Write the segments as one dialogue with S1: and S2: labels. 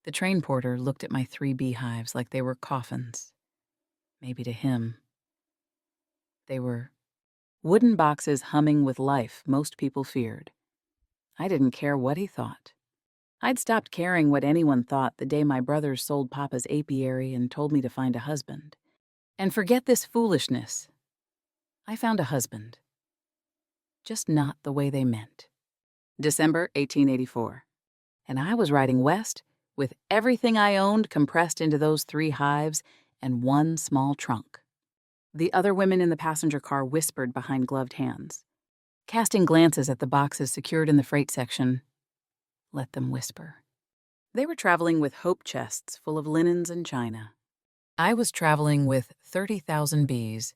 S1: The train porter looked at my 3 beehives like they were coffins. Maybe to him, they were wooden boxes humming with life most people feared. I didn't care what he thought. I'd stopped caring what anyone thought the day my brothers sold Papa's apiary and told me to find a husband. And forget this foolishness. I found a husband. Just not the way they meant. December 1884. And I was riding west with everything I owned compressed into those 3 hives and 1 small trunk. The other women in the passenger car whispered behind gloved hands. Casting glances at the boxes secured in the freight section, let them whisper. They were traveling with hope chests full of linens and china. I was traveling with 30,000 bees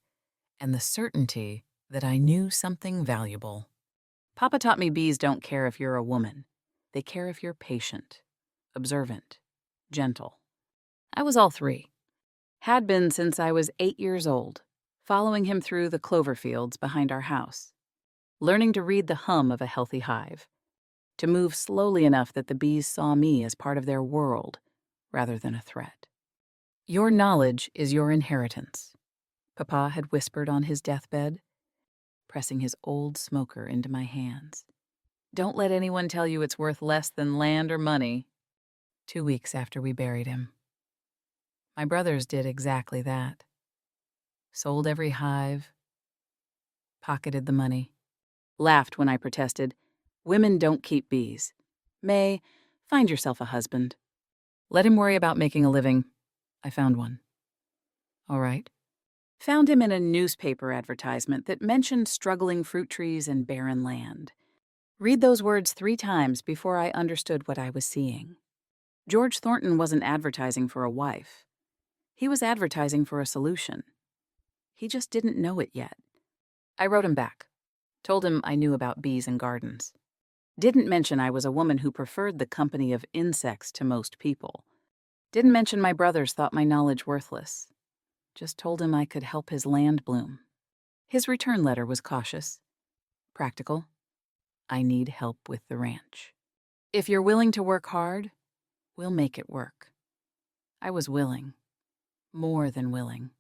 S1: and the certainty that I knew something valuable. Papa taught me bees don't care if you're a woman. They care if you're patient, observant, gentle. I was all 3. Had been since I was 8 years old, following him through the clover fields behind our house, learning to read the hum of a healthy hive, to move slowly enough that the bees saw me as part of their world rather than a threat. Your knowledge is your inheritance, Papa had whispered on his deathbed, pressing his old smoker into my hands. Don't let anyone tell you it's worth less than land or money. 2 weeks after we buried him, my brothers did exactly that. Sold every hive, pocketed the money, laughed when I protested, "Women don't keep bees. May, find yourself a husband. Let him worry about making a living." I found one. All right. Found him in a newspaper advertisement that mentioned struggling fruit trees and barren land. Read those words 3 times before I understood what I was seeing. George Thornton wasn't advertising for a wife. He was advertising for a solution. He just didn't know it yet. I wrote him back. Told him I knew about bees and gardens. Didn't mention I was a woman who preferred the company of insects to most people. Didn't mention my brothers thought my knowledge worthless. Just told him I could help his land bloom. His return letter was cautious, practical. I need help with the ranch. If you're willing to work hard, we'll make it work. I was willing. More than willing.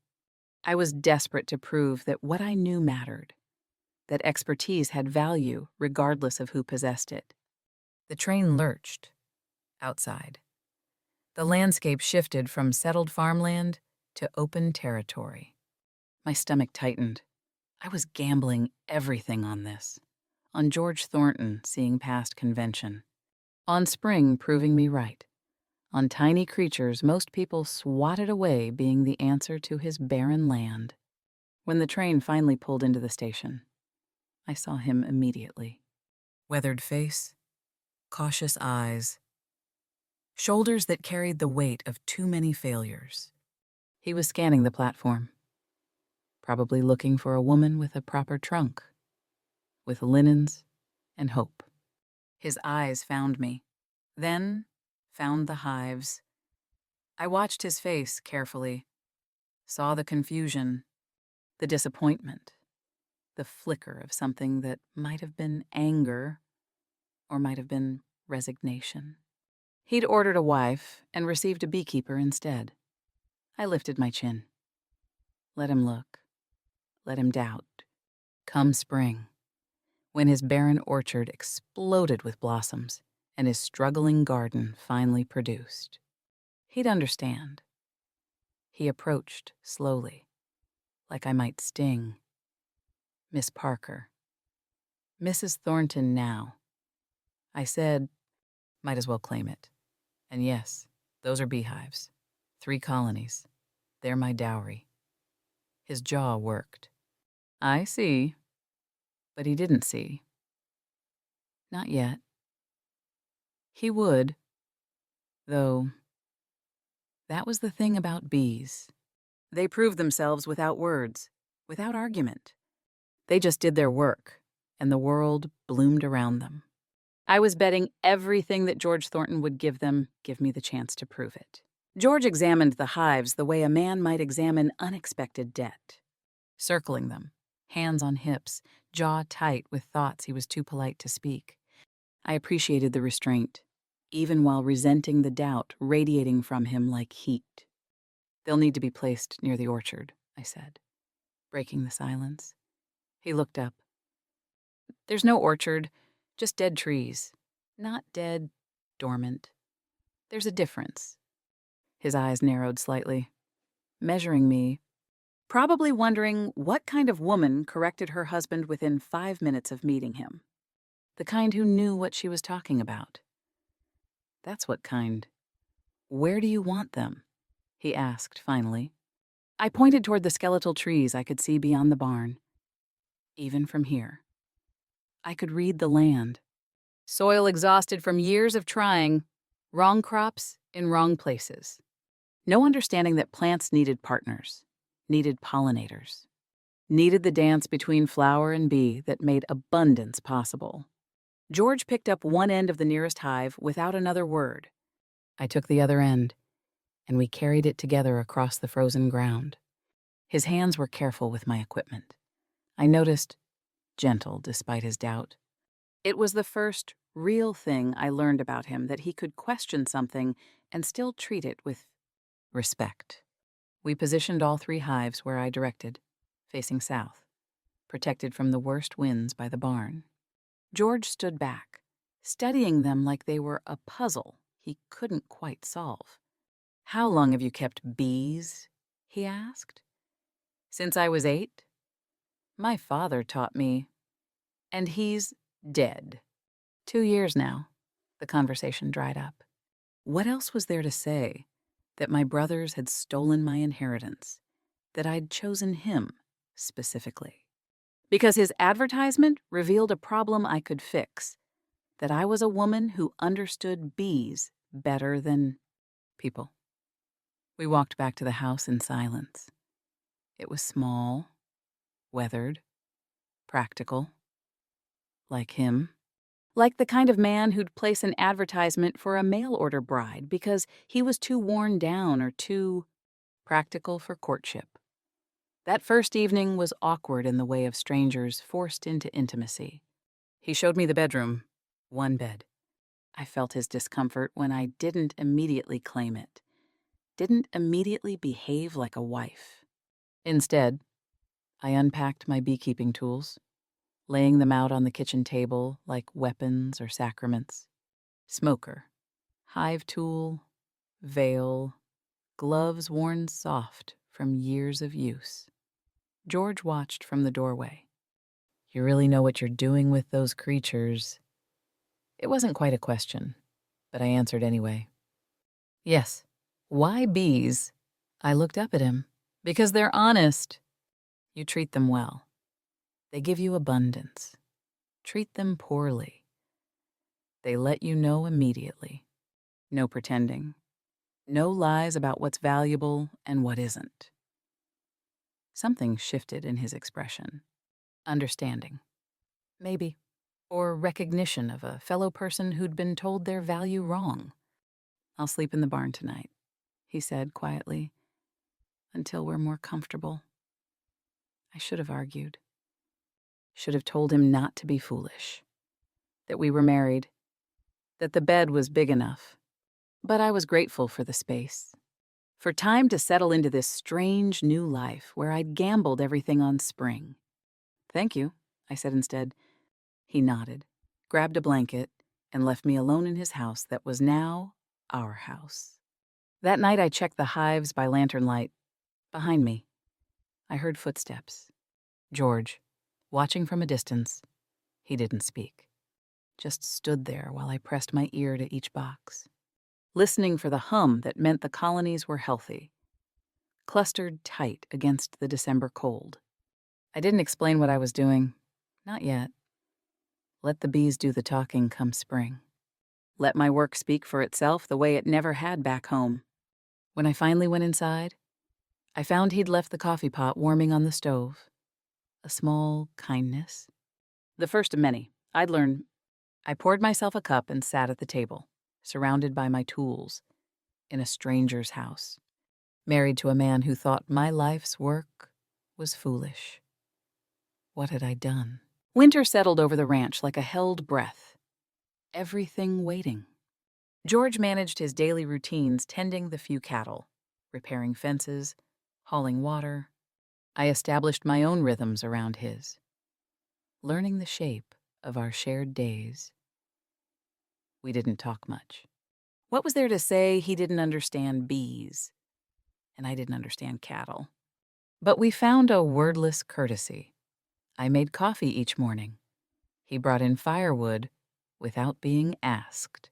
S1: I was desperate to prove that what I knew mattered, that expertise had value regardless of who possessed it. The train lurched outside. The landscape shifted from settled farmland to open territory. My stomach tightened. I was gambling everything on this. On George Thornton seeing past convention. On spring proving me right. On tiny creatures most people swatted away being the answer to his barren land. When the train finally pulled into the station, I saw him immediately. Weathered face, cautious eyes, shoulders that carried the weight of too many failures. He was scanning the platform, probably looking for a woman with a proper trunk, with linens and hope. His eyes found me, then found the hives. I watched his face carefully, saw the confusion, the disappointment, the flicker of something that might have been anger or might have been resignation. He'd ordered a wife and received a beekeeper instead. I lifted my chin. Let him look. Let him doubt. Come spring, when his barren orchard exploded with blossoms and his struggling garden finally produced, he'd understand. He approached slowly, like I might sting. Miss Parker. Mrs. Thornton now. I said, might as well claim it. And yes, those are beehives. 3 colonies. They're my dowry. His jaw worked. I see. But he didn't see. Not yet. He would. Though, that was the thing about bees. They proved themselves without words, without argument. They just did their work, and the world bloomed around them. I was betting everything that George Thornton would give me the chance to prove it. George examined the hives the way a man might examine unexpected debt. Circling them, hands on hips, jaw tight with thoughts he was too polite to speak. I appreciated the restraint, even while resenting the doubt radiating from him like heat. "They'll need to be placed near the orchard," I said, breaking the silence. He looked up. "There's no orchard, just dead trees. Not dead, dormant. There's a difference." His eyes narrowed slightly, measuring me, probably wondering what kind of woman corrected her husband within 5 minutes of meeting him. The kind who knew what she was talking about. "That's what kind. Where do you want them?" he asked finally. I pointed toward the skeletal trees I could see beyond the barn. Even from here, I could read the land. Soil exhausted from years of trying, wrong crops in wrong places. No understanding that plants needed partners, needed pollinators, needed the dance between flower and bee that made abundance possible. George picked up one end of the nearest hive without another word. I took the other end, and we carried it together across the frozen ground. His hands were careful with my equipment. I noticed, gentle despite his doubt. It was the first real thing I learned about him, that he could question something and still treat it with respect. We positioned all 3 hives where I directed, facing south, protected from the worst winds by the barn. George stood back, studying them like they were a puzzle he couldn't quite solve. "How long have you kept bees?" he asked. "Since I was 8. My father taught me. And he's dead. 2 years now." The conversation dried up. What else was there to say? That my brothers had stolen my inheritance, that I'd chosen him specifically. Because his advertisement revealed a problem I could fix, that I was a woman who understood bees better than people. We walked back to the house in silence. It was small, weathered, practical. Like him. Like the kind of man who'd place an advertisement for a mail-order bride because he was too worn down or too practical for courtship. That first evening was awkward in the way of strangers forced into intimacy. He showed me the bedroom, 1 bed. I felt his discomfort when I didn't immediately claim it, didn't immediately behave like a wife. Instead, I unpacked my beekeeping tools, laying them out on the kitchen table like weapons or sacraments. Smoker, hive tool, veil, gloves worn soft from years of use. George watched from the doorway. "You really know what you're doing with those creatures?" It wasn't quite a question, but I answered anyway. "Yes." "Why bees?" I looked up at him. "Because they're honest. You treat them well. They give you abundance. Treat them poorly. They let you know immediately. No pretending. No lies about what's valuable and what isn't." Something shifted in his expression. Understanding. Maybe. Or recognition of a fellow person who'd been told their value wrong. "I'll sleep in the barn tonight," he said quietly, "until we're more comfortable." I should have argued. Should have told him not to be foolish. That we were married. That the bed was big enough. But I was grateful for the space. For time to settle into this strange new life where I'd gambled everything on spring. "Thank you," I said instead. He nodded, grabbed a blanket, and left me alone in his house that was now our house. That night I checked the hives by lantern light. Behind me, I heard footsteps. George, watching from a distance. He didn't speak. Just stood there while I pressed my ear to each box, listening for the hum that meant the colonies were healthy, clustered tight against the December cold. I didn't explain what I was doing. Not yet. Let the bees do the talking come spring. Let my work speak for itself the way it never had back home. When I finally went inside, I found he'd left the coffee pot warming on the stove. A small kindness. The first of many. I'd learn. I poured myself a cup and sat at the table, surrounded by my tools, in a stranger's house, married to a man who thought my life's work was foolish. What had I done? Winter settled over the ranch like a held breath. Everything waiting. George managed his daily routines tending the few cattle, repairing fences, hauling water. I established my own rhythms around his, learning the shape of our shared days. We didn't talk much. What was there to say he didn't understand bees, and I didn't understand cattle? But we found a wordless courtesy. I made coffee each morning. He brought in firewood without being asked.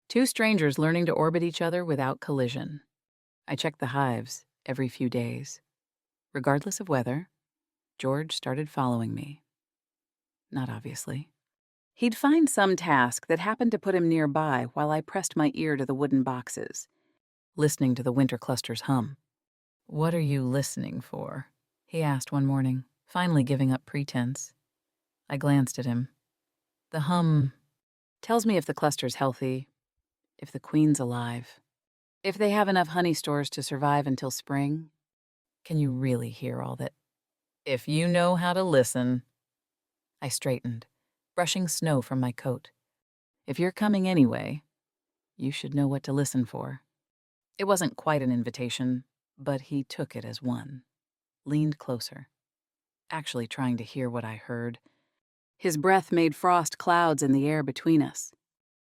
S1: Two strangers learning to orbit each other without collision. I checked the hives every few days. Regardless of weather, George started following me. Not obviously. He'd find some task that happened to put him nearby while I pressed my ear to the wooden boxes, listening to the winter clusters hum. "What are you listening for?" he asked one morning, finally giving up pretense. I glanced at him. The hum tells me if the cluster's healthy, if the queen's alive, if they have enough honey stores to survive until spring. Can you really hear all that? If you know how to listen. I straightened, brushing snow from my coat. If you're coming anyway, you should know what to listen for. It wasn't quite an invitation, but he took it as one. Leaned closer, actually trying to hear what I heard. His breath made frost clouds in the air between us.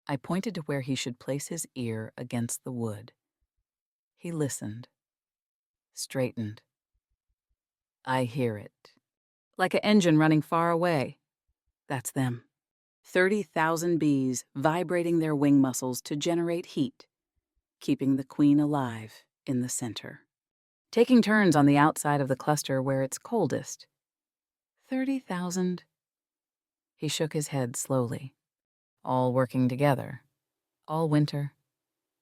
S1: I pointed to where he should place his ear against the wood. He listened, straightened. I hear it. Like an engine running far away. That's them. 30,000 bees vibrating their wing muscles to generate heat, keeping the queen alive in the center. Taking turns on the outside of the cluster where it's coldest. 30,000. He shook his head slowly. All working together. All winter.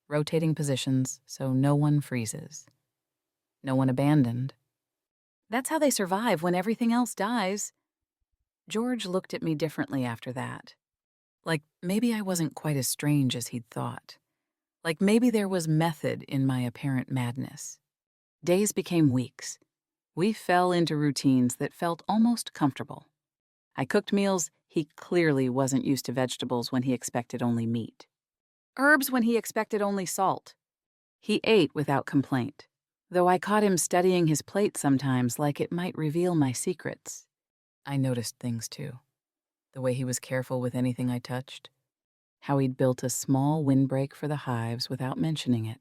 S1: Rotating positions so no one freezes. No one abandoned. That's how they survive when everything else dies. George looked at me differently after that. Like maybe I wasn't quite as strange as he'd thought. Like maybe there was method in my apparent madness. Days became weeks. We fell into routines that felt almost comfortable. I cooked meals he clearly wasn't used to vegetables when he expected only meat. Herbs when he expected only salt. He ate without complaint, though I caught him studying his plate sometimes like it might reveal my secrets. I noticed things too. The way he was careful with anything I touched. How he'd built a small windbreak for the hives without mentioning it.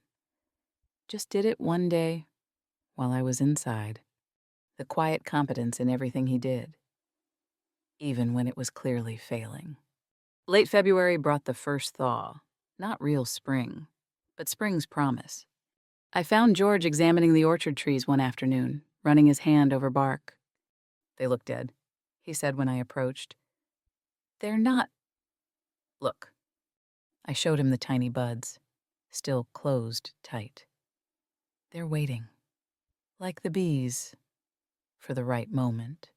S1: Just did it one day while I was inside. The quiet competence in everything he did, even when it was clearly failing. Late February brought the first thaw. Not real spring, but spring's promise. I found George examining the orchard trees one afternoon, running his hand over bark. "They look dead," he said when I approached. "They're not." "Look." I showed him the tiny buds, still closed tight. "They're waiting, like the bees, for the right moment.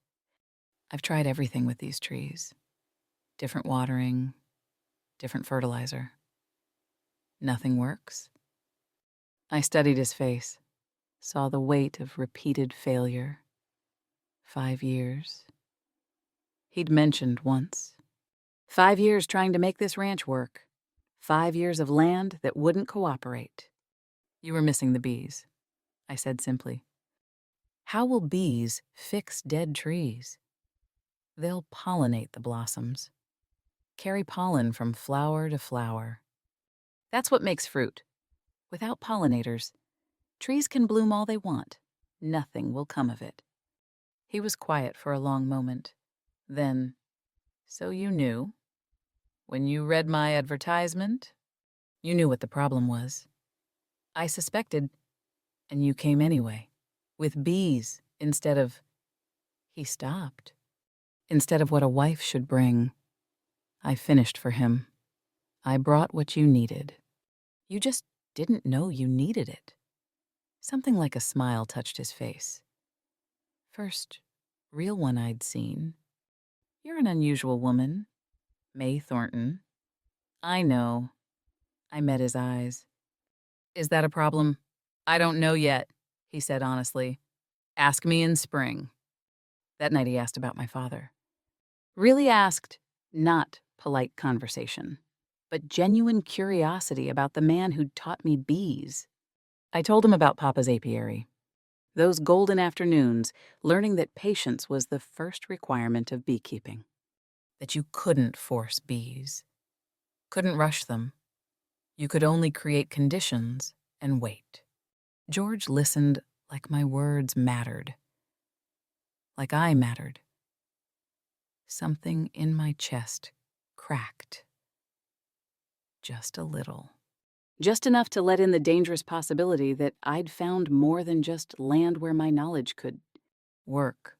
S1: I've tried everything with these trees. Different watering, different fertilizer. Nothing works." I studied his face, saw the weight of repeated failure. 5 years. He'd mentioned once. 5 years trying to make this ranch work. 5 years of land that wouldn't cooperate. "You were missing the bees," I said simply. "How will bees fix dead trees?" "They'll pollinate the blossoms. Carry pollen from flower to flower. That's what makes fruit. Without pollinators, trees can bloom all they want. Nothing will come of it." He was quiet for a long moment. Then, "So you knew? When you read my advertisement, you knew what the problem was. I suspected, and you came anyway. With bees instead of..." He stopped. "Instead of what a wife should bring." I finished for him. "I brought what you needed. You just didn't know you needed it." Something like a smile touched his face. First real one I'd seen. "You're an unusual woman, May Thornton." "I know." I met his eyes. "Is that a problem?" "I don't know yet," he said honestly. "Ask me in spring." That night he asked about my father. Really asked, not polite conversation, but genuine curiosity about the man who'd taught me bees. I told him about Papa's apiary. Those golden afternoons, learning that patience was the first requirement of beekeeping. That you couldn't force bees, couldn't rush them. You could only create conditions and wait. George listened like my words mattered. Like I mattered. Something in my chest cracked. Just a little. Just enough to let in the dangerous possibility that I'd found more than just land where my knowledge could work.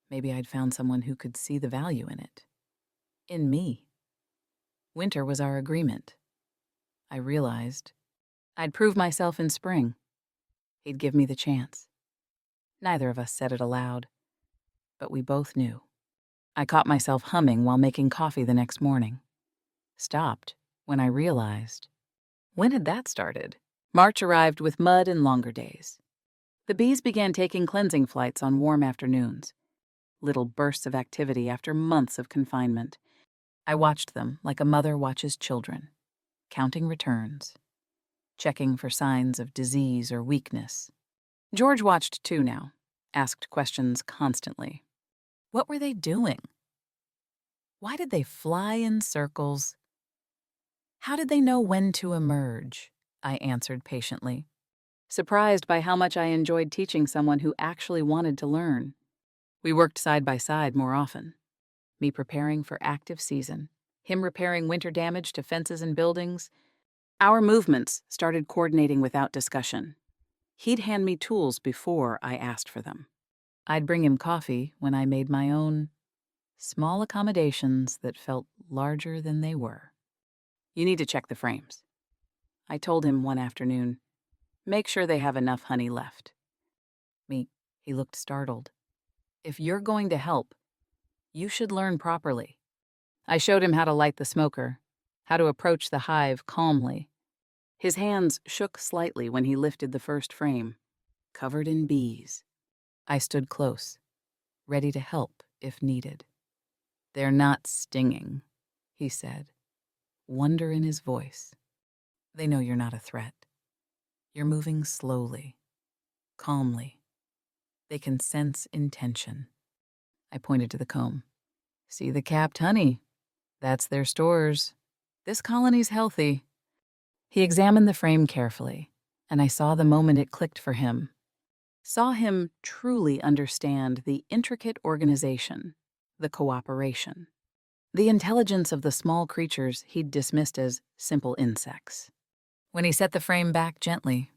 S1: Maybe I'd found someone who could see the value in it. In me. Winter was our agreement. I realized I'd prove myself in spring. He'd give me the chance. Neither of us said it aloud, but we both knew. I caught myself humming while making coffee the next morning. Stopped when I realized. When had that started? March arrived with mud and longer days. The bees began taking cleansing flights on warm afternoons. Little bursts of activity after months of confinement. I watched them like a mother watches children, counting returns, checking for signs of disease or weakness. George watched too now, asked questions constantly. What were they doing? Why did they fly in circles? How did they know when to emerge? I answered patiently, surprised by how much I enjoyed teaching someone who actually wanted to learn. We worked side by side more often, me preparing for active season, him repairing winter damage to fences and buildings. Our movements started coordinating without discussion. He'd hand me tools before I asked for them. I'd bring him coffee when I made my own small accommodations that felt larger than they were. You need to check the frames. I told him one afternoon, make sure they have enough honey left. He looked startled. If you're going to help, you should learn properly. I showed him how to light the smoker, how to approach the hive calmly. His hands shook slightly when he lifted the first frame, covered in bees. I stood close, ready to help if needed. They're not stinging, he said, wonder in his voice. They know you're not a threat. You're moving slowly, calmly. They can sense intention. I pointed to the comb. See the capped honey? That's their stores. This colony's healthy. He examined the frame carefully, and I saw the moment it clicked for him. Saw him truly understand the intricate organization, the cooperation, the intelligence of the small creatures he'd dismissed as simple insects. When he set the frame back gently,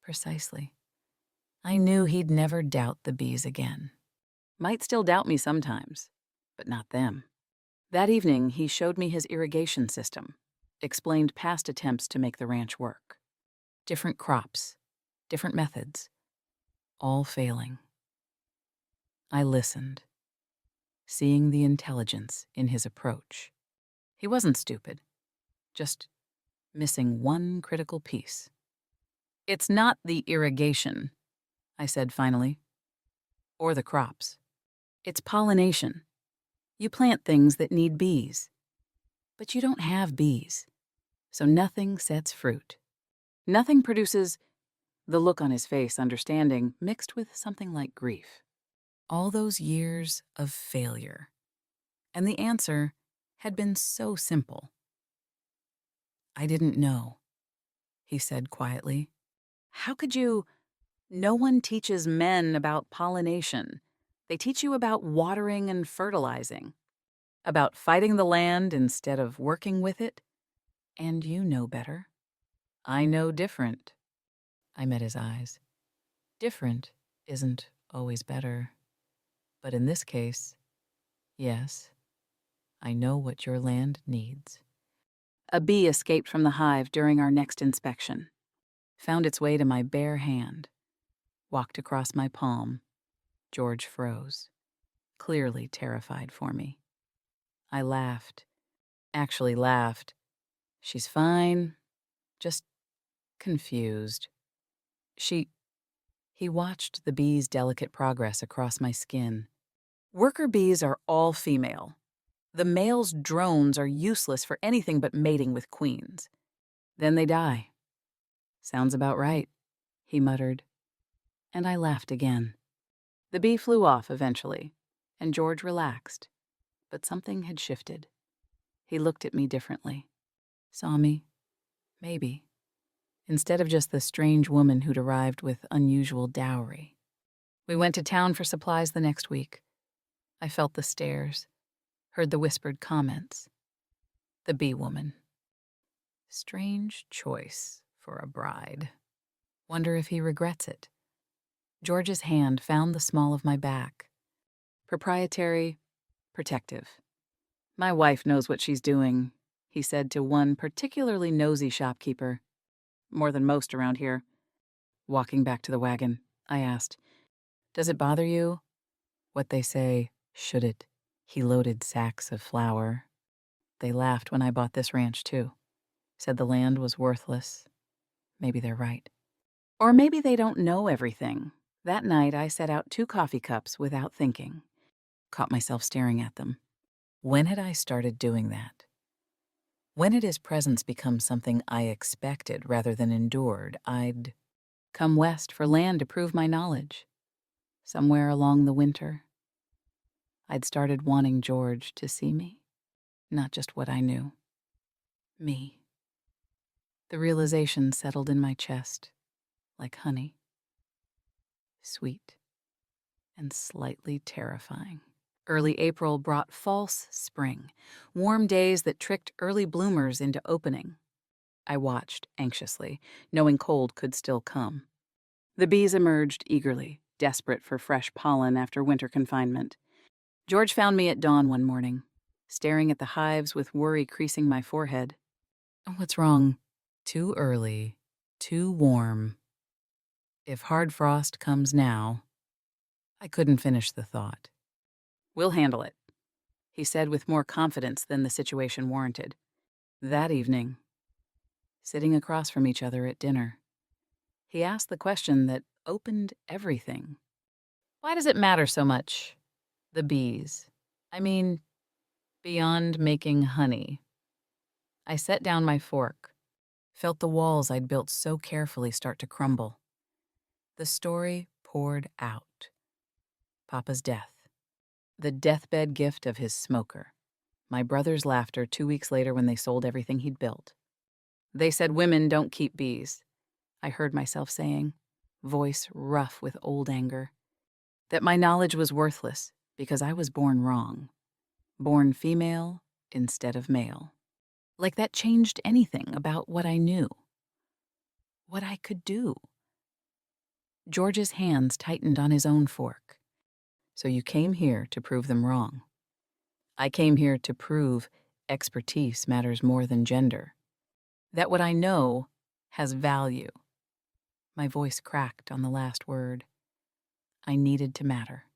S1: precisely, I knew he'd never doubt the bees again. Might still doubt me sometimes, but not them. That evening, he showed me his irrigation system, explained past attempts to make the ranch work. Different crops, different methods, all failing. I listened, seeing the intelligence in his approach. He wasn't stupid, just missing one critical piece. It's not the irrigation, I said finally, or the crops. It's pollination. You plant things that need bees, but you don't have bees, so nothing sets fruit. Nothing produces, the look on his face understanding mixed with something like grief. All those years of failure. And the answer had been so simple. I didn't know, he said quietly. How could you? No one teaches men about pollination. They teach you about watering and fertilizing, about fighting the land instead of working with it. And you know better. I know different. I met his eyes. Different isn't always better. But in this case, yes, I know what your land needs. A bee escaped from the hive during our next inspection, found its way to my bare hand, walked across my palm. George froze, clearly terrified for me. I laughed, actually laughed. She's fine, just confused. He watched the bee's delicate progress across my skin. Worker bees are all female. The male's drones are useless for anything but mating with queens. Then they die. Sounds about right, he muttered, and I laughed again. The bee flew off eventually, and George relaxed, but something had shifted. He looked at me differently. Saw me, maybe, instead of just the strange woman who'd arrived with unusual dowry. We went to town for supplies the next week. I felt the stares, heard the whispered comments. The bee woman. Strange choice for a bride. Wonder if he regrets it. George's hand found the small of my back. Proprietary, protective. My wife knows what she's doing, he said to one particularly nosy shopkeeper. More than most around here. Walking back to the wagon, I asked, "Does it bother you?" What they say, should it? He loaded sacks of flour. They laughed when I bought this ranch, too. Said the land was worthless. Maybe they're right. Or maybe they don't know everything. That night, I set out 2 coffee cups without thinking. Caught myself staring at them. When had I started doing that? When had his presence become something I expected rather than endured? I'd come west for land to prove my knowledge. Somewhere along the winter, I'd started wanting George to see me, not just what I knew. Me. The realization settled in my chest, like honey. Sweet and slightly terrifying. Early April brought false spring, warm days that tricked early bloomers into opening. I watched anxiously, knowing cold could still come. The bees emerged eagerly, desperate for fresh pollen after winter confinement. George found me at dawn one morning, staring at the hives with worry creasing my forehead. "What's wrong?" "Too early, too warm. If hard frost comes now..." I couldn't finish the thought. "We'll handle it," he said with more confidence than the situation warranted. That evening, sitting across from each other at dinner, he asked the question that opened everything. "Why does it matter so much? The bees. I mean, beyond making honey." I set down my fork, felt the walls I'd built so carefully start to crumble. The story poured out. Papa's death. The deathbed gift of his smoker. My brother's laughter 2 weeks later when they sold everything he'd built. They said women don't keep bees, I heard myself saying, voice rough with old anger. That my knowledge was worthless because I was born wrong. Born female instead of male. Like that changed anything about what I knew. What I could do. George's hands tightened on his own fork. "So you came here to prove them wrong." "I came here to prove expertise matters more than gender. That what I know has value." My voice cracked on the last word. I needed to matter.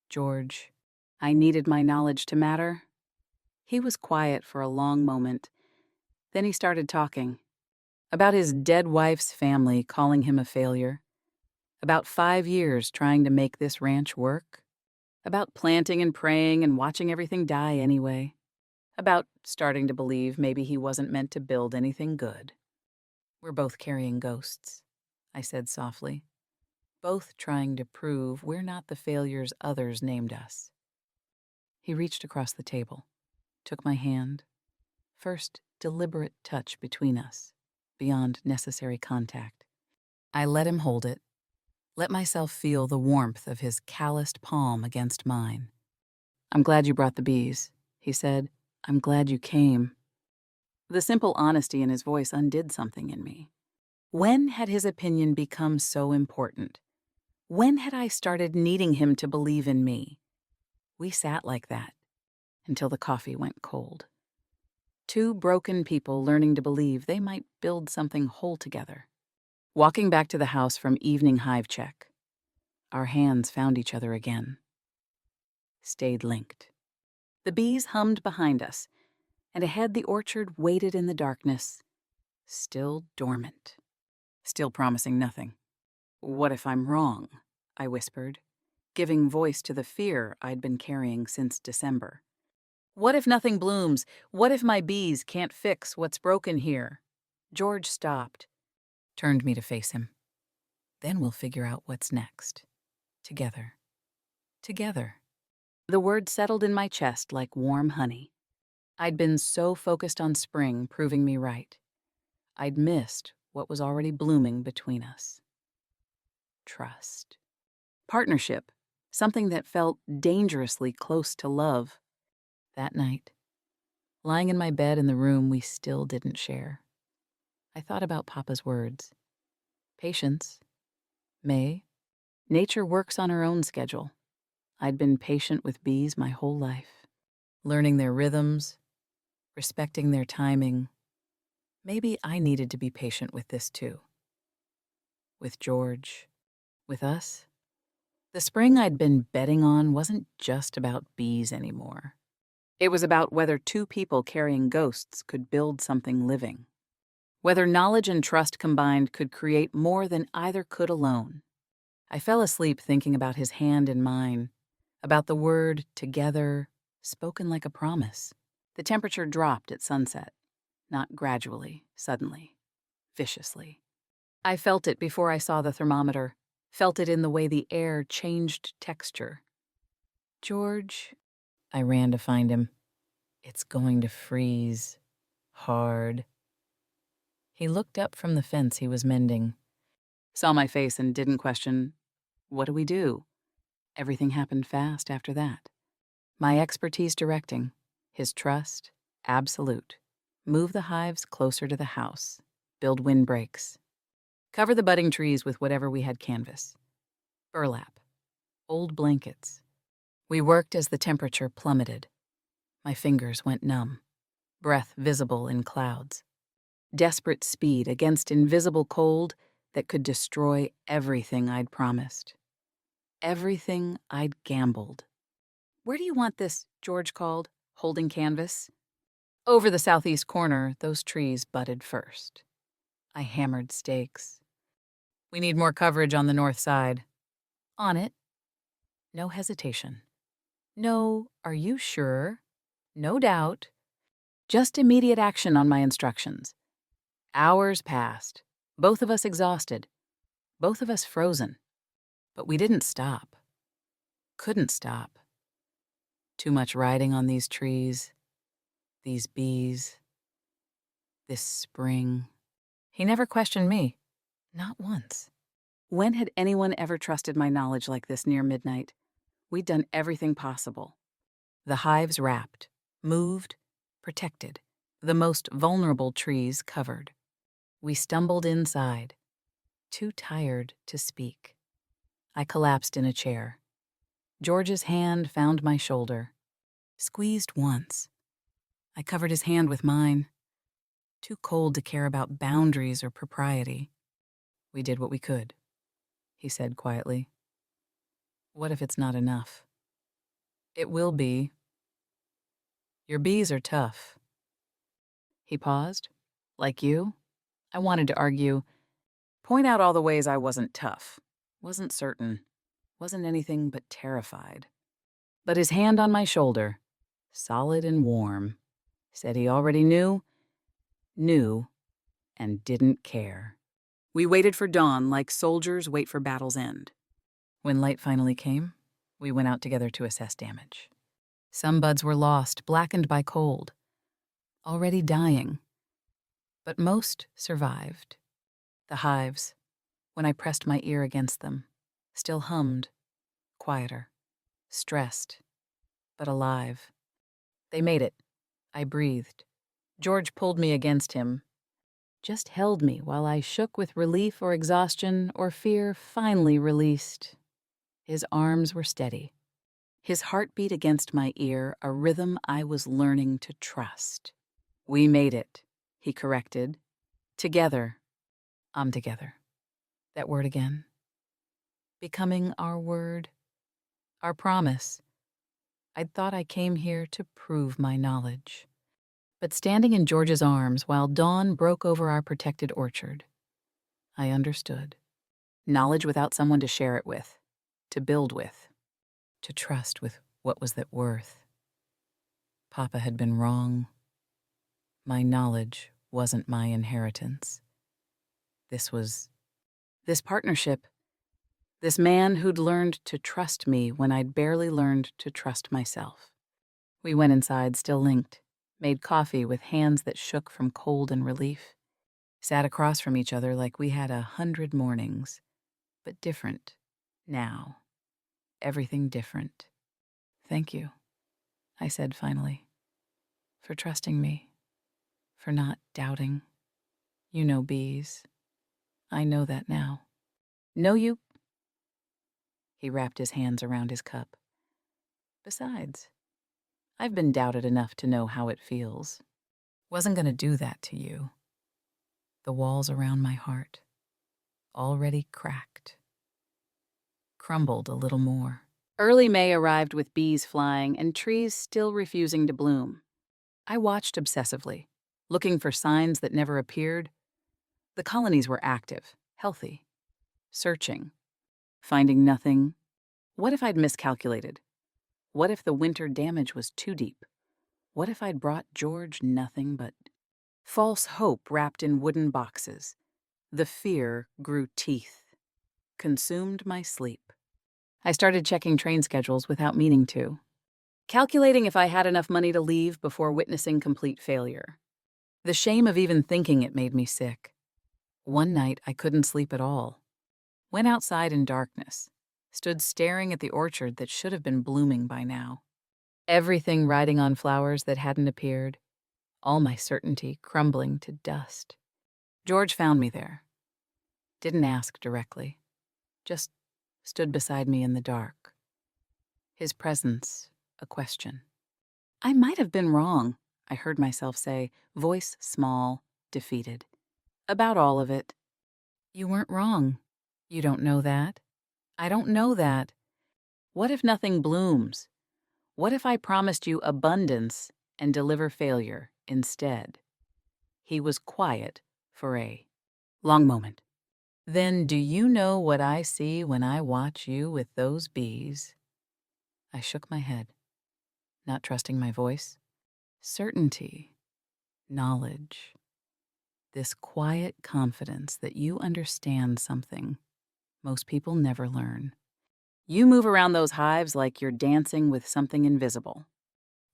S1: "George, I needed my knowledge to matter." He was quiet for a long moment. Then he started talking. About his dead wife's family calling him a failure. About 5 years trying to make this ranch work. About planting and praying and watching everything die anyway. About starting to believe maybe he wasn't meant to build anything good. "We're both carrying ghosts," I said softly. "Both trying to prove we're not the failures others named us." He reached across the table, took my hand. First deliberate touch between us, beyond necessary contact. I let him hold it, let myself feel the warmth of his calloused palm against mine. "I'm glad you brought the bees," he said. "I'm glad you came." The simple honesty in his voice undid something in me. When had his opinion become so important? When had I started needing him to believe in me? We sat like that until the coffee went cold. 2 broken people learning to believe they might build something whole together. Walking back to the house from evening hive check, our hands found each other again. Stayed linked. The bees hummed behind us, and ahead the orchard waited in the darkness, still dormant, still promising nothing. "What if I'm wrong?" I whispered, giving voice to the fear I'd been carrying since December. What if nothing blooms? What if my bees can't fix what's broken here? George stopped, turned me to face him. Then we'll figure out what's next. Together. Together. The word settled in my chest like warm honey. I'd been so focused on spring proving me right. I'd missed what was already blooming between us. Trust. Partnership. Something that felt dangerously close to love. That night, lying in my bed in the room we still didn't share, I thought about Papa's words. Patience. May. Nature works on her own schedule. I'd been patient with bees my whole life, learning their rhythms, respecting their timing. Maybe I needed to be patient with this too. With George. With us. The spring I'd been betting on wasn't just about bees anymore. It was about whether two people carrying ghosts could build something living. Whether knowledge and trust combined could create more than either could alone. I fell asleep thinking about his hand in mine, about the word together, spoken like a promise. The temperature dropped at sunset, not gradually, suddenly, viciously. I felt it before I saw the thermometer, felt it in the way the air changed texture. George, I ran to find him. It's going to freeze. Hard. He looked up from the fence he was mending, saw my face and didn't question, what do we do? Everything happened fast after that. My expertise directing, his trust, absolute. Move the hives closer to the house, build windbreaks, cover the budding trees with whatever we had canvas. Burlap, old blankets. We worked as the temperature plummeted. My fingers went numb, breath visible in clouds. Desperate speed against invisible cold that could destroy everything I'd promised. Everything I'd gambled. Where do you want this? George called, holding canvas. Over the southeast corner, those trees budded first. I hammered stakes. We need more coverage on the north side. On it. No hesitation. No, are you sure? No doubt. Just immediate action on my instructions. Hours passed, both of us exhausted, both of us frozen. But we didn't stop. Couldn't stop. Too much riding on these trees, these bees, this spring. He never questioned me. Not once. When had anyone ever trusted my knowledge like this near midnight? We'd done everything possible. The hives wrapped, moved, protected, the most vulnerable trees covered. We stumbled inside, too tired to speak. I collapsed in a chair. George's hand found my shoulder. Squeezed once. I covered his hand with mine. Too cold to care about boundaries or propriety. We did what we could, he said quietly. What if it's not enough? It will be. Your bees are tough. He paused. Like you? I wanted to argue. Point out all the ways I wasn't tough. Wasn't certain. Wasn't anything but terrified. But his hand on my shoulder, solid and warm, said he already knew, and didn't care. We waited for dawn like soldiers wait for battle's end. When light finally came, we went out together to assess damage. Some buds were lost, blackened by cold, already dying. But most survived. The hives, when I pressed my ear against them, still hummed, quieter, stressed, but alive. They made it. I breathed. George pulled me against him, just held me while I shook with relief or exhaustion or fear finally released. His arms were steady. His heartbeat against my ear, a rhythm I was learning to trust. We made it, he corrected. Together. I'm together. That word again. Becoming our word. Our promise. I'd thought I came here to prove my knowledge. But standing in George's arms while dawn broke over our protected orchard, I understood. Knowledge without someone to share it with, to build with, to trust with what was that worth. Papa had been wrong. My knowledge wasn't my inheritance. This partnership, this man who'd learned to trust me when I'd barely learned to trust myself. We went inside, still linked, made coffee with hands that shook from cold and relief, sat across from each other like we had 100 mornings, but different now. Everything different. Thank you, I said finally, for trusting me, for not doubting. You know bees. I know that now. Know you? He wrapped his hands around his cup. Besides, I've been doubted enough to know how it feels. Wasn't gonna do that to you. The walls around my heart, already cracked, crumbled a little more. Early May arrived with bees flying and trees still refusing to bloom. I watched obsessively, looking for signs that never appeared. The colonies were active, healthy, searching, finding nothing. What if I'd miscalculated? What if the winter damage was too deep? What if I'd brought George nothing but false hope wrapped in wooden boxes? The fear grew teeth, consumed my sleep. I started checking train schedules without meaning to, calculating if I had enough money to leave before witnessing complete failure. The shame of even thinking it made me sick. One night, I couldn't sleep at all. Went outside in darkness, stood staring at the orchard that should have been blooming by now. Everything riding on flowers that hadn't appeared, all my certainty crumbling to dust. George found me there. Didn't ask directly, just stood beside me in the dark. His presence, a question. I might have been wrong, I heard myself say, voice small, defeated. About all of it. You weren't wrong. You don't know that. I don't know that. What if nothing blooms? What if I promised you abundance and deliver failure instead? He was quiet for a long moment. Then do you know what I see when I watch you with those bees? I shook my head, not trusting my voice. Certainty, knowledge, this quiet confidence that you understand something most people never learn. You move around those hives like you're dancing with something invisible.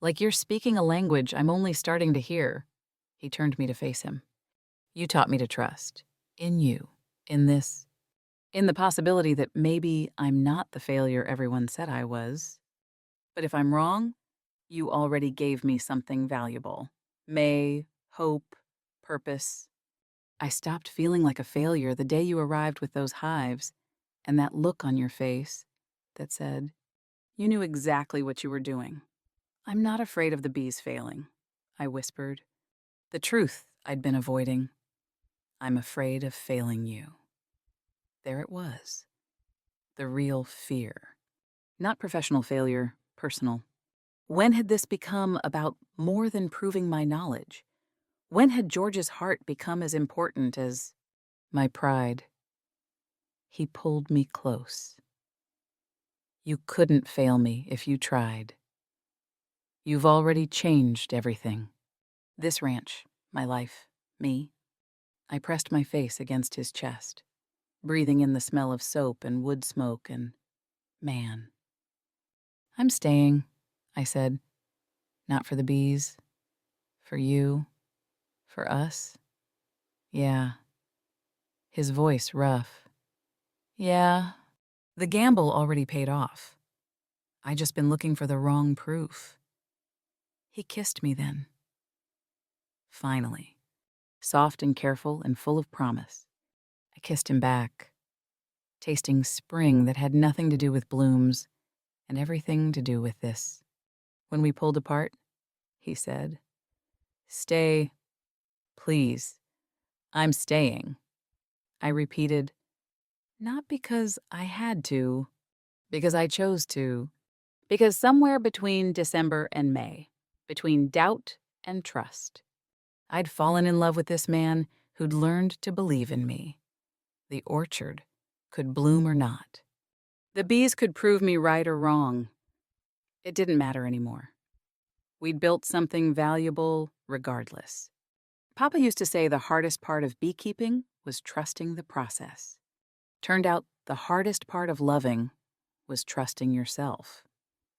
S1: Like you're speaking a language I'm only starting to hear. He turned me to face him. You taught me to trust. In you. In this. In the possibility that maybe I'm not the failure everyone said I was. But if I'm wrong, you already gave me something valuable. May, hope, purpose. I stopped feeling like a failure the day you arrived with those hives and that look on your face that said, you knew exactly what you were doing. I'm not afraid of the bees failing, I whispered. The truth I'd been avoiding. I'm afraid of failing you. There it was. The real fear. Not professional failure, personal. When had this become about more than proving my knowledge? When had George's heart become as important as my pride? He pulled me close. You couldn't fail me if you tried. You've already changed everything. This ranch, my life, me. I pressed my face against his chest, breathing in the smell of soap and wood smoke and man. I'm staying, I said. Not for the bees. For you. For us. Yeah. His voice rough. Yeah. The gamble already paid off. I just been looking for the wrong proof. He kissed me then. Finally. Soft and careful and full of promise. I kissed him back, tasting spring that had nothing to do with blooms and everything to do with this. When we pulled apart, he said, Stay, please. I'm staying. I repeated, not because I had to, because I chose to, because somewhere between December and May, between doubt and trust, I'd fallen in love with this man who'd learned to believe in me. The orchard could bloom or not. The bees could prove me right or wrong. It didn't matter anymore. We'd built something valuable regardless. Papa used to say the hardest part of beekeeping was trusting the process. Turned out the hardest part of loving was trusting yourself.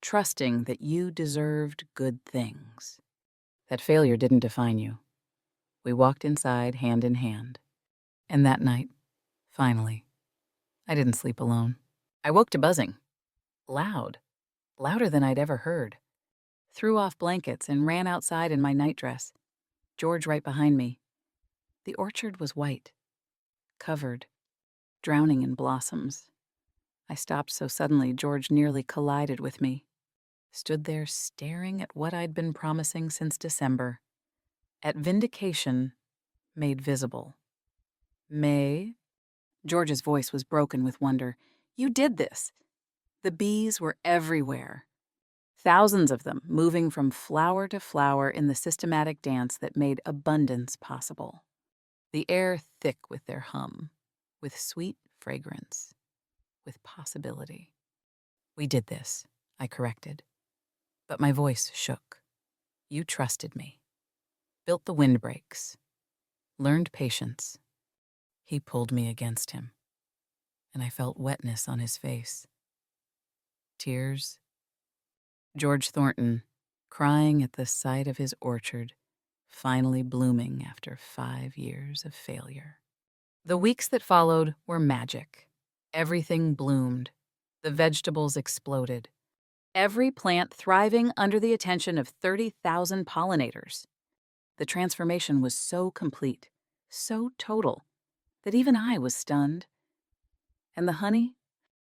S1: Trusting that you deserved good things. That failure didn't define you. We walked inside hand in hand. And that night, finally, I didn't sleep alone. I woke to buzzing. Loud. Louder than I'd ever heard. Threw off blankets and ran outside in my nightdress. George right behind me. The orchard was white. Covered. Drowning in blossoms. I stopped so suddenly George nearly collided with me. Stood there staring at what I'd been promising since December. At vindication made visible. May? George's voice was broken with wonder. You did this. The bees were everywhere. Thousands of them moving from flower to flower in the systematic dance that made abundance possible. The air thick with their hum, with sweet fragrance, with possibility. We did this, I corrected. But my voice shook. You trusted me. Built the windbreaks. Learned patience. He pulled me against him, and I felt wetness on his face. Tears. George Thornton, crying at the sight of his orchard, finally blooming after 5 years of failure. The weeks that followed were magic. Everything bloomed. The vegetables exploded. Every plant thriving under the attention of 30,000 pollinators. The transformation was so complete, so total, that even I was stunned. And the honey?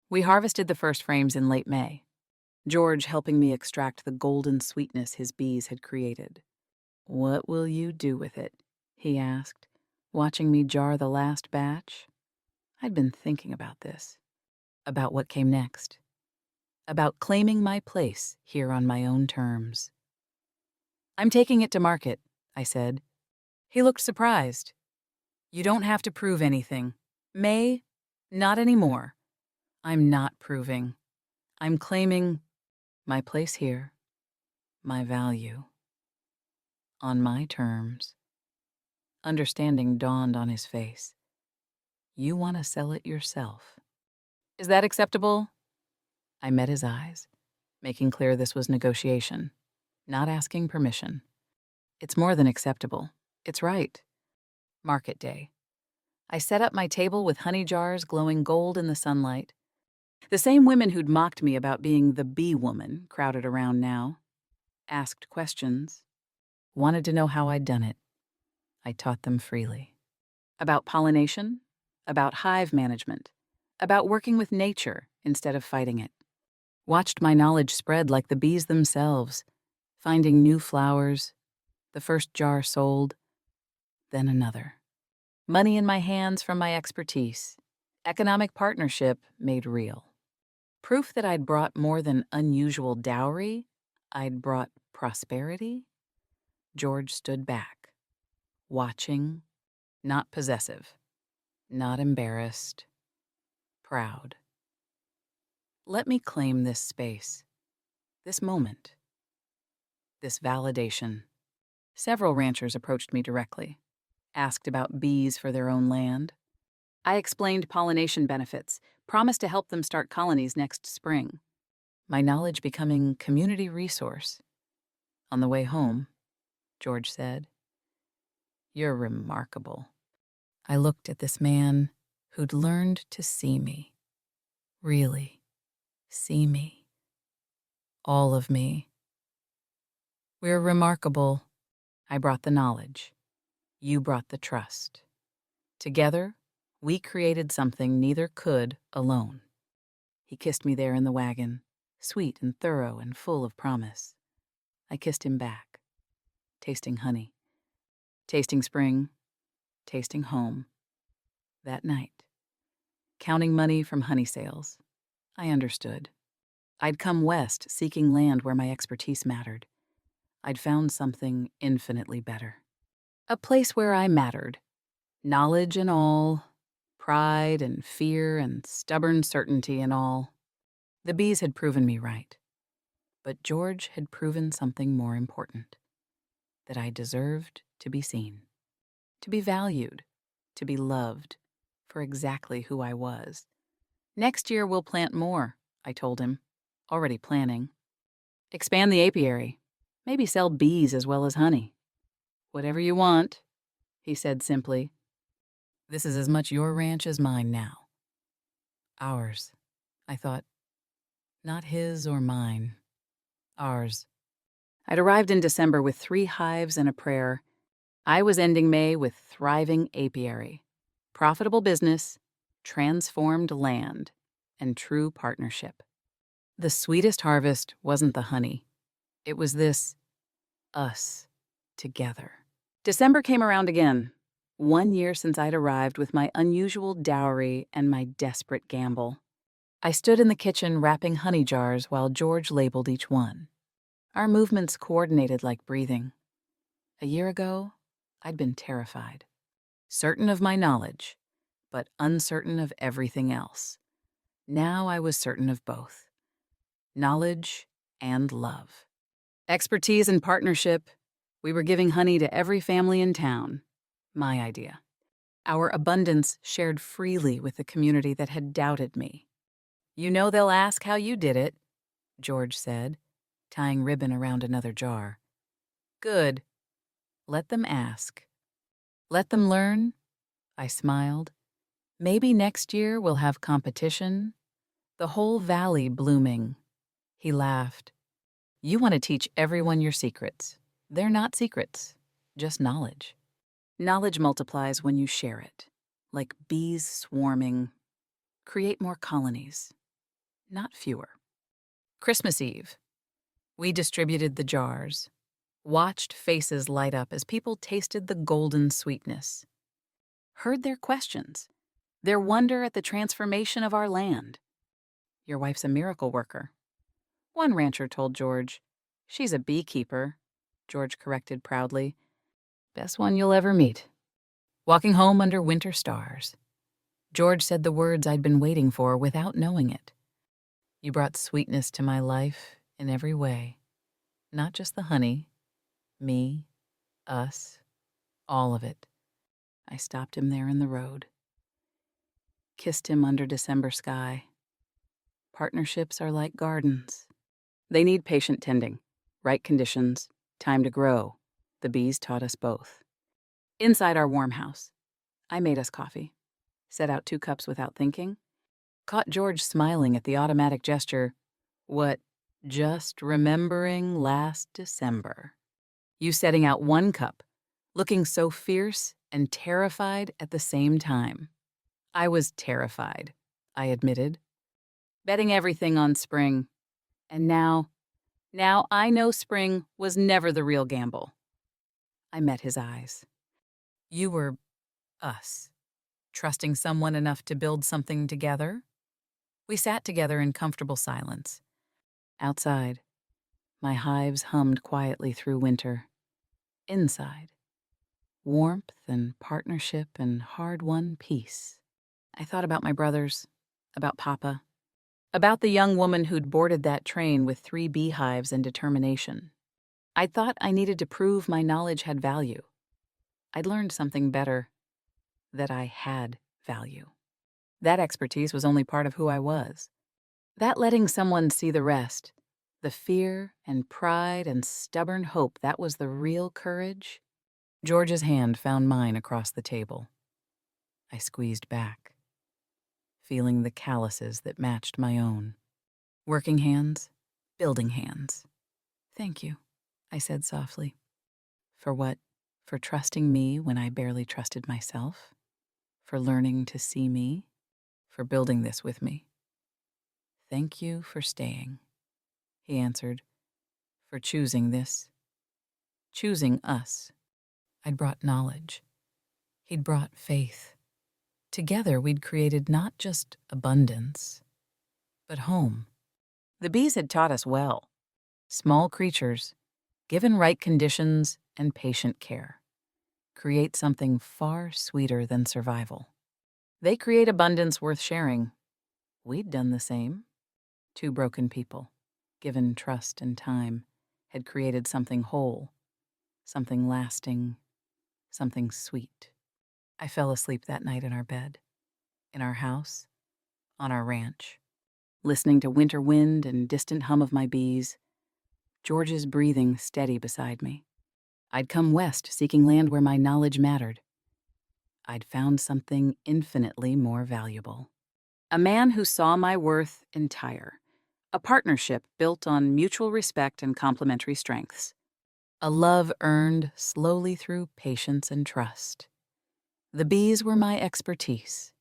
S1: We harvested the first frames in late May, George helping me extract the golden sweetness his bees had created. What will you do with it? He asked, watching me jar the last batch. I'd been thinking about this, about what came next, about claiming my place here on my own terms. I'm taking it to market, I said. He looked surprised. You don't have to prove anything. May, not anymore. I'm not proving. I'm claiming my place here, my value. On my terms. Understanding dawned on his face. You want to sell it yourself. Is that acceptable? I met his eyes, making clear this was negotiation, not asking permission. It's more than acceptable. It's right. Market day. I set up my table with honey jars glowing gold in the sunlight. The same women who'd mocked me about being the bee woman crowded around now. Asked questions. Wanted to know how I'd done it. I taught them freely. About pollination, about hive management, about working with nature instead of fighting it. Watched my knowledge spread like the bees themselves, finding new flowers, the first jar sold, then another. Money in my hands from my expertise, economic partnership made real. Proof that I'd brought more than unusual dowry, I'd brought prosperity. George stood back, watching, not possessive, not embarrassed, proud. Let me claim this space, this moment, this validation. Several ranchers approached me directly, asked about bees for their own land. I explained pollination benefits, promised to help them start colonies next spring. My knowledge becoming community resource. On the way home, George said, You're remarkable. I looked at this man who'd learned to see me. Really, see me. All of me. We're remarkable. I brought the knowledge. You brought the trust. Together, we created something neither could alone. He kissed me there in the wagon, sweet and thorough and full of promise. I kissed him back, tasting honey, tasting spring, tasting home. That night, counting money from honey sales, I understood. I'd come west seeking land where my expertise mattered. I'd found something infinitely better. A place where I mattered. Knowledge and all, pride and fear and stubborn certainty and all. The bees had proven me right. But George had proven something more important, that I deserved to be seen, to be valued, to be loved for exactly who I was. Next year we'll plant more, I told him, already planning. Expand the apiary, maybe sell bees as well as honey. Whatever you want, he said simply. This is as much your ranch as mine now. Ours, I thought. Not his or mine. Ours. I'd arrived in December with 3 hives and a prayer. I was ending May with thriving apiary, profitable business, transformed land, and true partnership. The sweetest harvest wasn't the honey. It was this us together. December came around again. 1 year since I'd arrived with my unusual dowry and my desperate gamble. I stood in the kitchen wrapping honey jars while George labeled each one. Our movements coordinated like breathing. A year ago, I'd been terrified. Certain of my knowledge, but uncertain of everything else. Now I was certain of both. Knowledge and love. Expertise and partnership. We were giving honey to every family in town. My idea. Our abundance shared freely with the community that had doubted me. You know they'll ask how you did it, George said, tying ribbon around another jar. Good. Let them ask. Let them learn, I smiled. Maybe next year we'll have competition. The whole valley blooming. He laughed. You want to teach everyone your secrets. They're not secrets, just knowledge. Knowledge multiplies when you share it, like bees swarming. Create more colonies, not fewer. Christmas Eve. We distributed the jars, watched faces light up as people tasted the golden sweetness, heard their questions, their wonder at the transformation of our land. Your wife's a miracle worker. One rancher told George. She's a beekeeper, George corrected proudly. Best one you'll ever meet. Walking home under winter stars. George said the words I'd been waiting for without knowing it. You brought sweetness to my life in every way. Not just the honey, me, us, all of it. I stopped him there in the road. Kissed him under December sky. Partnerships are like gardens. They need patient tending, right conditions, time to grow. The bees taught us both. Inside our warm house, I made us coffee. Set out 2 cups without thinking. Caught George smiling at the automatic gesture. What, just remembering last December. You setting out 1 cup, looking so fierce and terrified at the same time. I was terrified, I admitted. Betting everything on spring. And now I know spring was never the real gamble. I met his eyes. You were us, trusting someone enough to build something together. We sat together in comfortable silence. Outside, my hives hummed quietly through winter. Inside, warmth and partnership and hard-won peace. I thought about my brothers, about Papa, about the young woman who'd boarded that train with 3 beehives and determination. I thought I needed to prove my knowledge had value. I'd learned something better, that I had value. That expertise was only part of who I was. That letting someone see the rest, the fear and pride and stubborn hope, that was the real courage. George's hand found mine across the table. I squeezed back, feeling the calluses that matched my own. Working hands, building hands. Thank you, I said softly. For what? For trusting me when I barely trusted myself? For learning to see me? For building this with me? Thank you for staying, he answered. For choosing this. Choosing us. I'd brought knowledge. He'd brought faith. Together we'd created not just abundance, but home. The bees had taught us well. Small creatures, given right conditions and patient care, create something far sweeter than survival. They create abundance worth sharing. We'd done the same. 2 broken people, given trust and time, had created something whole, something lasting, something sweet. I fell asleep that night in our bed, in our house, on our ranch, listening to winter wind and distant hum of my bees, George's breathing steady beside me. I'd come west seeking land where my knowledge mattered. I'd found something infinitely more valuable. A man who saw my worth entire. A partnership built on mutual respect and complementary strengths. A love earned slowly through patience and trust. The bees were my expertise.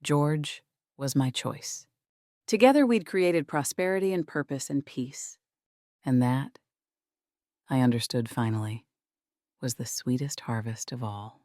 S1: George was my choice. Together we'd created prosperity and purpose and peace. And that, I understood finally, was the sweetest harvest of all.